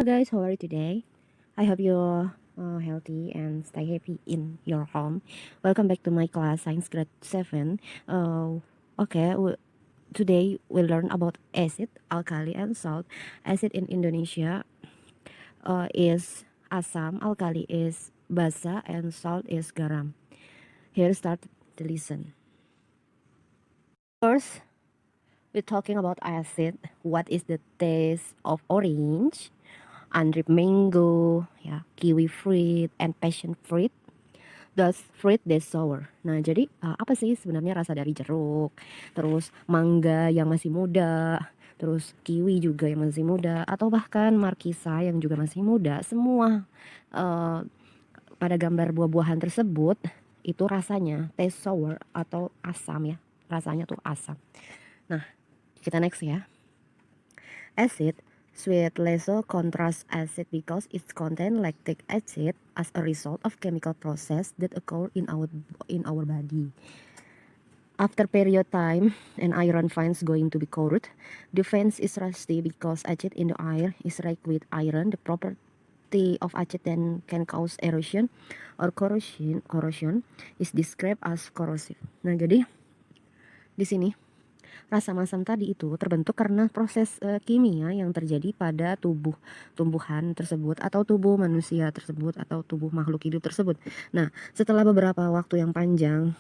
Guys, how are you today? I hope you're healthy and stay happy in your home. Welcome back to my class, Science Grade 7. Okay, today we'll learn about acid, alkali, and salt. Acid in Indonesia is asam, alkali is basa, and salt is garam. Here start the lesson. First, we're talking about acid. What is the taste of orange? Unripe mango, ya, kiwi fruit, and passion fruit. Does fruit taste sour? Nah, jadi apa sih sebenarnya rasa dari jeruk, terus mangga yang masih muda, terus kiwi juga yang masih muda, atau bahkan markisa yang juga masih muda, semua uh, pada gambar buah-buahan tersebut itu rasanya taste sour atau asam ya, rasanya tuh asam. Nah, kita next ya. Acid. Sweet leso contrasts acid because it contains lactic acid as a result of chemical process that occur in our body. After period time, an iron fines going to be coated. The fence is rusty because acid in the air is rich with iron. The property of acid then can cause erosion or corrosion. Corrosion is described as corrosive. Nah, jadi di sini rasa masam tadi itu terbentuk karena proses kimia yang terjadi pada tumbuhan tersebut atau tubuh manusia tersebut atau tubuh makhluk hidup tersebut. Nah, setelah beberapa waktu yang panjang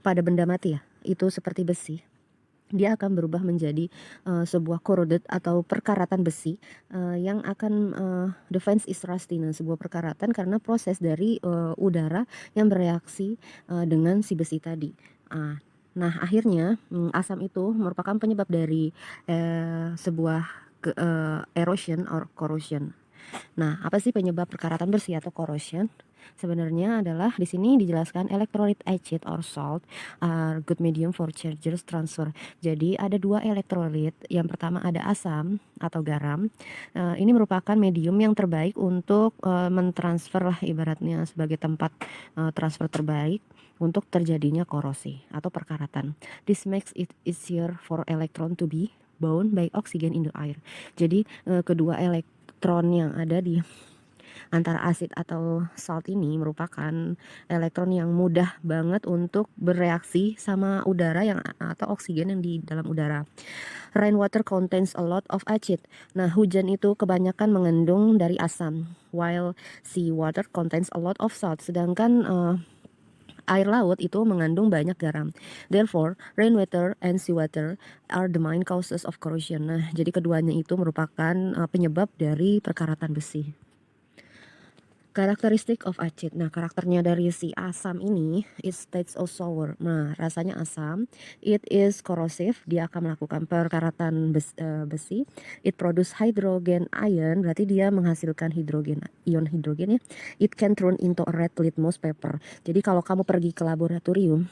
pada benda mati ya, itu seperti besi, dia akan berubah menjadi sebuah corroded atau perkaratan besi yang akan defense is rusty. Nah, sebuah perkaratan karena proses dari udara yang bereaksi dengan si besi tadi. Nah, akhirnya asam itu merupakan penyebab dari sebuah erosion or corrosion. Nah, apa sih penyebab perkaratan bersih atau corrosion? Sebenarnya adalah di sini dijelaskan electrolyte acid or salt are good medium for charges transfer. Jadi ada dua elektrolit. Yang pertama ada asam atau garam. Ini merupakan medium yang terbaik untuk mentransfer lah ibaratnya sebagai tempat transfer terbaik untuk terjadinya korosi atau perkaratan. This makes it easier for electron to be bound by oxygen in the air. Jadi kedua elektron yang ada di antara asid atau salt ini merupakan elektron yang mudah banget untuk bereaksi sama udara yang atau oksigen yang di dalam udara. Rainwater contains a lot of acid. Nah, hujan itu kebanyakan mengandung dari asam, while seawater contains a lot of salt. Sedangkan air laut itu mengandung banyak garam. Therefore, rainwater and seawater are the main causes of corrosion. Nah, jadi keduanya itu merupakan penyebab dari perkaratan besi. Karakteristik of acid. Nah, karakternya dari si asam ini is tastes of sour. Nah, rasanya asam. It is corrosive. Dia akan melakukan perkaratan besi. It produce hydrogen ion. Berarti dia menghasilkan ion hidrogen ya. It can turn into a red litmus paper. Jadi kalau kamu pergi ke laboratorium,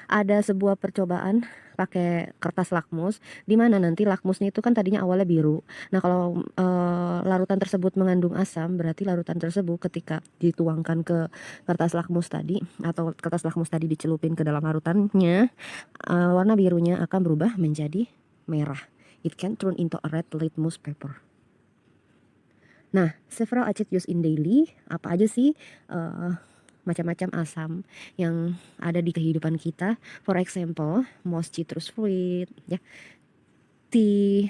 ada sebuah percobaan pakai kertas lakmus, di mana nanti lakmusnya itu kan tadinya awalnya biru. Nah, kalau larutan tersebut mengandung asam, berarti larutan tersebut ketika dituangkan ke kertas lakmus tadi atau kertas lakmus tadi dicelupin ke dalam larutannya, warna birunya akan berubah menjadi merah. It can turn into a red litmus paper. Nah, several acid used in daily, apa aja sih macam-macam asam yang ada di kehidupan kita. For example, most citrus fruit, ya, tea,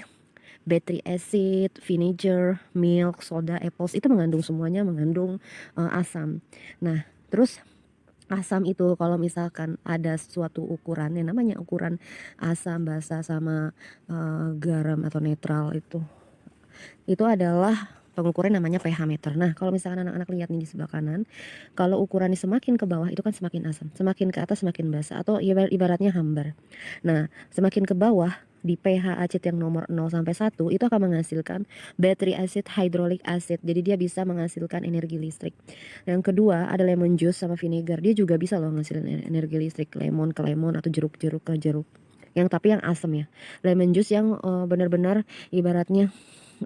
battery acid, vinegar, milk, soda, apples itu semuanya mengandung asam. Nah, terus asam itu kalau misalkan ada suatu ukuran yang namanya ukuran asam basa sama garam atau netral itu adalah pengukuran namanya pH meter. Nah, kalau misalkan anak-anak lihat nih di sebelah kanan, kalau ukurannya semakin ke bawah itu kan semakin asam, semakin ke atas semakin basa atau ibaratnya hambar. Nah, semakin ke bawah di pH acid yang nomor 0 sampai 1 itu akan menghasilkan battery acid, hydraulic acid. Jadi dia bisa menghasilkan energi listrik. Yang kedua ada lemon juice sama vinegar. Dia juga bisa loh menghasilkan energi listrik, lemon ke lemon atau jeruk ke jeruk. Yang tapi yang asam ya. Lemon juice yang benar-benar ibaratnya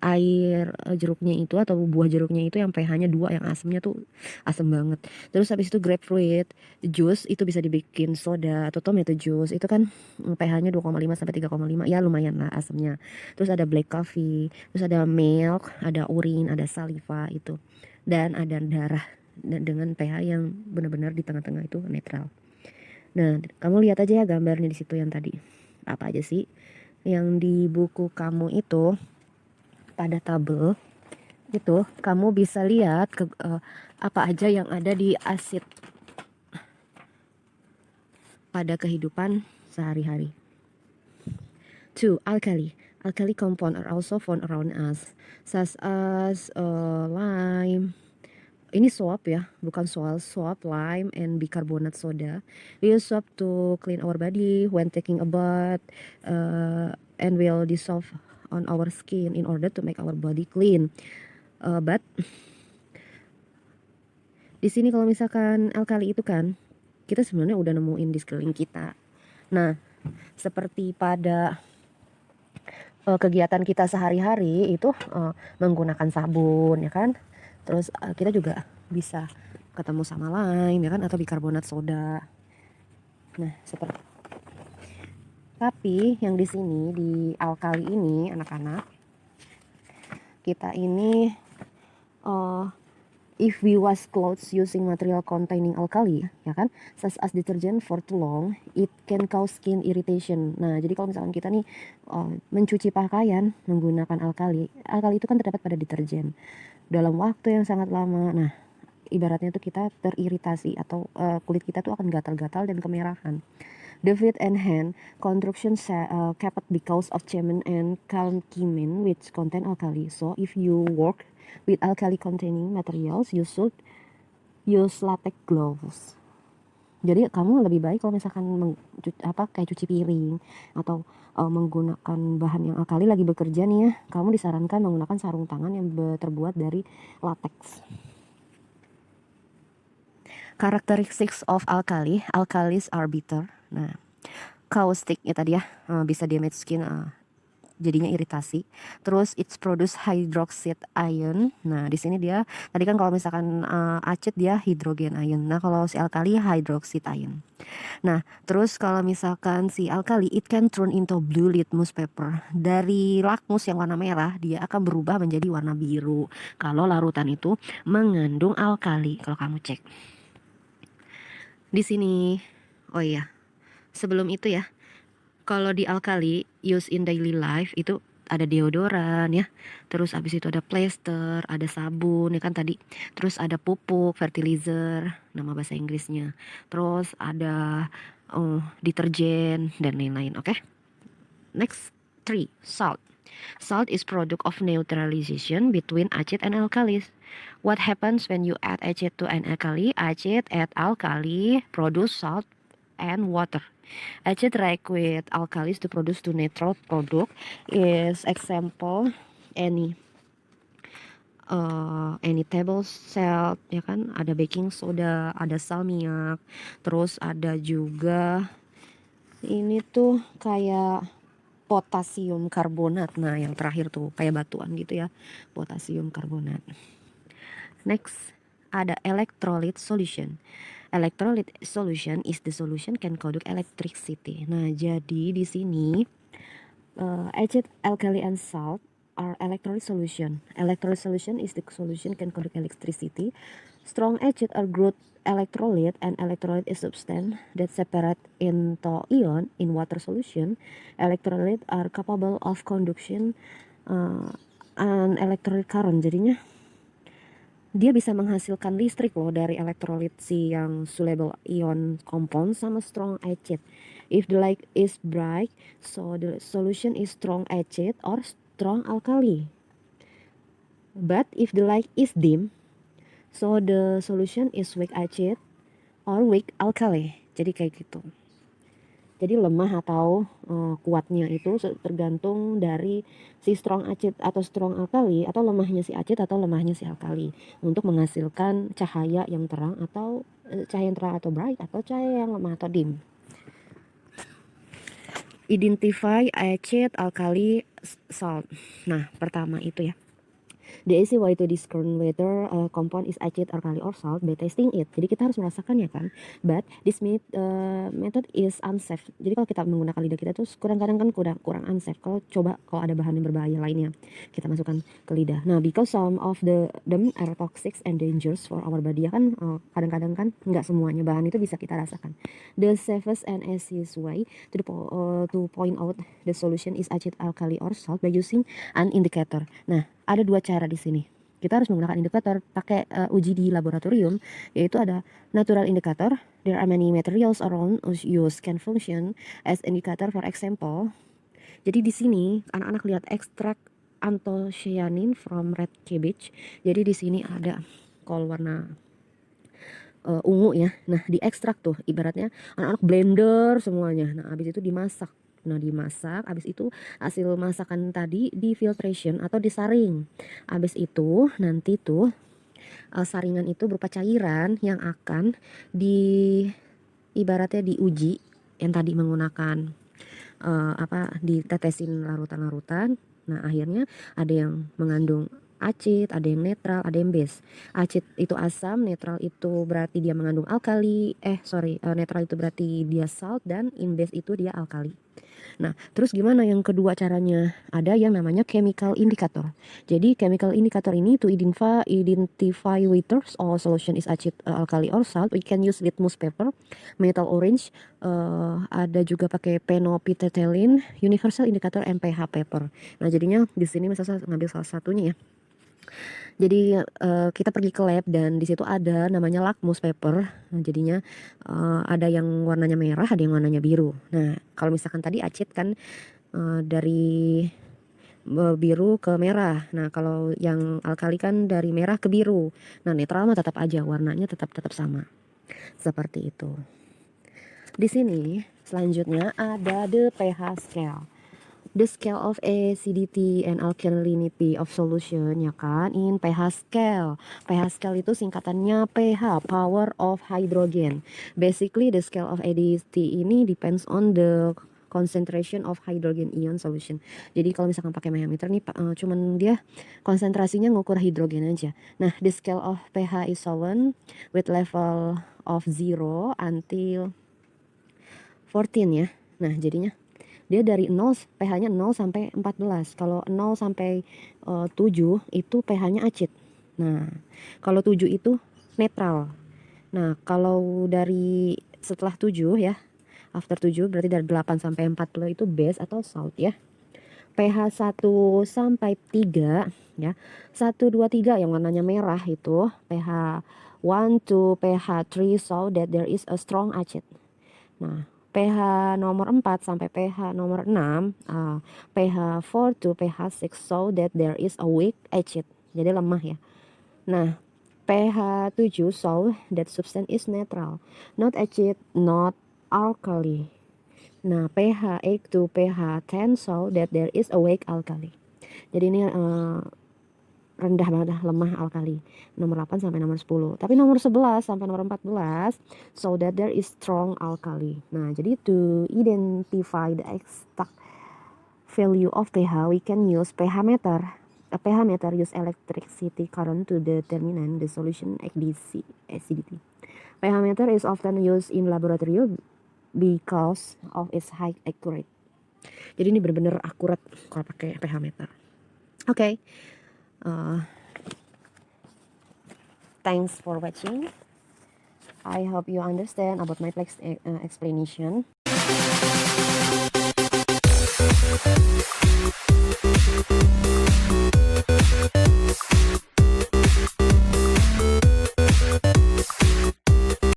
air jeruknya itu atau buah jeruknya itu yang pH-nya 2, yang asemnya tuh asem banget. Terus habis itu grapefruit juice itu bisa dibikin soda atau tomato juice, itu kan pH-nya 2,5 sampai 3,5, ya lumayan lah asemnya. Terus ada black coffee, terus ada milk, ada urin, ada saliva itu, dan ada darah dengan pH yang benar-benar di tengah-tengah itu netral. Nah, kamu lihat aja ya gambarnya di situ yang tadi. Apa aja sih yang di buku kamu itu pada tabel itu, kamu bisa lihat apa aja yang ada di asid pada kehidupan sehari-hari. 2. Alkali. Alkali compound are also found around us, such as lime. Ini soap ya, bukan soap, lime, and bicarbonate soda. We use soap to clean our body when taking a bath, and will dissolve on our skin in order to make our body clean. But di sini kalau misalkan alkali itu kan, kita sebenarnya udah nemuin di sekeliling kita. Nah, seperti pada kegiatan kita sehari-hari itu menggunakan sabun ya kan, terus kita juga bisa ketemu sama lime ya kan, atau bikarbonat soda. Nah, seperti, tapi yang di sini di alkali ini anak-anak, kita ini if we wash clothes using material containing alkali ya kan, such as detergent for too long, it can cause skin irritation. Nah, jadi kalau misalkan kita nih mencuci pakaian menggunakan alkali itu kan terdapat pada deterjen dalam waktu yang sangat lama. Nah, ibaratnya tuh kita teriritasi atau kulit kita tuh akan gatal-gatal dan kemerahan. The feet and hand construction capped because of cemen and calcimin which contain alkali. So if you work with alkali containing materials, you should use latex gloves. Jadi kamu lebih baik kalau misalkan kayak cuci piring atau menggunakan bahan yang alkali lagi bekerja nih ya, kamu disarankan menggunakan sarung tangan yang terbuat dari latex. Characteristics of alkali. Alkalis are bitter. Nah, caustic ya tadi ya, bisa damage skin, jadinya iritasi. Terus it's produce hydroxide ion. Nah, di sini dia tadi kan kalau misalkan acid dia hidrogen ion. Nah, kalau si alkali hydroxide ion. Nah, terus kalau misalkan si alkali, it can turn into blue litmus paper. Dari lakmus yang warna merah, dia akan berubah menjadi warna biru kalau larutan itu mengandung alkali. Kalau kamu cek di sini, oh iya, sebelum itu ya, kalau di alkali use in daily life itu ada deodoran ya, terus abis itu ada plester, ada sabun ya kan tadi, terus ada pupuk, fertilizer, nama bahasa Inggrisnya, terus ada deterjen dan lain-lain. Oke. Next, 3. Salt. Salt is product of neutralization between acid and alkalis. What happens when you add acid to an alkali? Acid add alkali, produce salt and water. Acid react with alkalis to produce two neutral product. Is example any table salt ya kan, ada baking soda, ada salmiak, terus ada juga ini tuh kayak potasium karbonat. Nah, yang terakhir tuh kayak batuan gitu ya, potasium karbonat. Next, ada electrolyte solution. Electrolyte solution is the solution can conduct electricity. Nah, jadi di sini acid, alkali, and salt are electrolyte solution. Electrolyte solution is the solution can conduct electricity. Strong acid are good electrolyte, and electrolyte is substance that separate into ion in water solution. Electrolyte are capable of conduction an electrolyte current. Jadinya dia bisa menghasilkan listrik loh dari elektrolit si yang soluble ion compound sama strong acid. If the light is bright, so the solution is strong acid or strong alkali. But if the light is dim, so the solution is weak acid or weak alkali. Jadi kayak gitu. Jadi lemah atau kuatnya itu tergantung dari si strong acid atau strong alkali, atau lemahnya si acid atau lemahnya si alkali untuk menghasilkan cahaya yang terang atau cahaya yang terang atau bright, atau cahaya yang lemah atau dim. Identify acid, alkali, salt. Nah, pertama itu ya. The easy way to discern whether a compound is acid, alkali, or salt by testing it. Jadi kita harus merasakannya kan. But this method is unsafe. Jadi kalau kita menggunakan lidah kita tuh kadang-kadang kan kurang unsafe. Kalau ada bahan yang berbahaya lainnya, kita masukkan ke lidah. Nah, because some of them are toxic and dangerous for our body. Ya kan kadang-kadang kan nggak semuanya bahan itu bisa kita rasakan. The safest and easiest way to point out the solution is acid, alkali, or salt by using an indicator. Nah, ada dua cara di sini. Kita harus menggunakan indikator pakai uji di laboratorium, yaitu ada natural indicator. There are many materials around use can function as indicator. For example, jadi di sini anak-anak lihat ekstrak anthocyanin from red cabbage. Jadi di sini ada kol warna ungu ya. Nah, diekstrak tuh ibaratnya anak-anak blender semuanya. Nah, habis itu dimasak. Nah, dimasak, habis itu hasil masakan tadi di filtration atau disaring. Habis itu nanti tuh saringan itu berupa cairan yang akan ibaratnya diuji yang tadi menggunakan ditetesin larutan-larutan. Nah, akhirnya ada yang mengandung acid, ada yang netral, ada yang base. Acid itu asam, netral itu berarti dia mengandung alkali. Netral itu berarti dia salt, dan in base itu dia alkali. Nah, terus gimana yang kedua caranya? Ada yang namanya chemical indicator. Jadi chemical indicator ini to identify whether all solution is acid, alkali, or salt. We can use litmus paper, metal orange, ada juga pakai phenolphthalein, universal indicator, and pH paper. Nah, jadinya di sini misalnya ngambil salah satunya ya. Jadi kita pergi ke lab dan di situ ada namanya lakmus paper. Nah, jadinya ada yang warnanya merah, ada yang warnanya biru. Nah, kalau misalkan tadi acid kan dari biru ke merah. Nah, kalau yang alkali kan dari merah ke biru. Nah, netral mah tetap aja warnanya tetap sama. Seperti itu. Di sini selanjutnya ada the pH scale. The scale of acidity and alkalinity of solution, ya kan, in pH scale. pH scale itu singkatannya pH, power of hydrogen. Basically the scale of acidity ini depends on the concentration of hydrogen ion solution. Jadi kalau misalkan pakai mehmeter nih cuman dia konsentrasinya ngukur hidrogen aja. Nah, the scale of pH is shown with level of 0 until 14 ya. Nah, jadinya dia dari 0, pH-nya 0 sampai 14. Kalau 0 sampai 7 itu pH-nya acid. Nah, kalau 7 itu netral. Nah, kalau dari setelah 7 ya, after 7 berarti dari 8 sampai 40 itu base atau salt ya. pH 1 sampai 3 ya. 1 2 3 yang warnanya merah itu pH 1 to pH 3 so that there is a strong acid. Nah, pH nomor 4 sampai pH nomor 6, pH 4 to pH 6 so that there is a weak acid. Jadi lemah ya. Nah, pH 7 so that substance is neutral, not acid, not alkali. Nah, pH 8 to pH 10 so that there is a weak alkali. Jadi ini rendah banget, lemah alkali. Nomor 8 sampai nomor 10. Tapi nomor 11 sampai nomor 14 so that there is strong alkali. Nah, jadi to identify the exact value of pH, we can use pH meter. A pH meter use electricity current to determine the solution acidity. pH meter is often used in laboratory because of its high accurate. Jadi ini benar-benar akurat kalau pakai pH meter. Oke. Thanks for watching. I hope you understand about my explanation.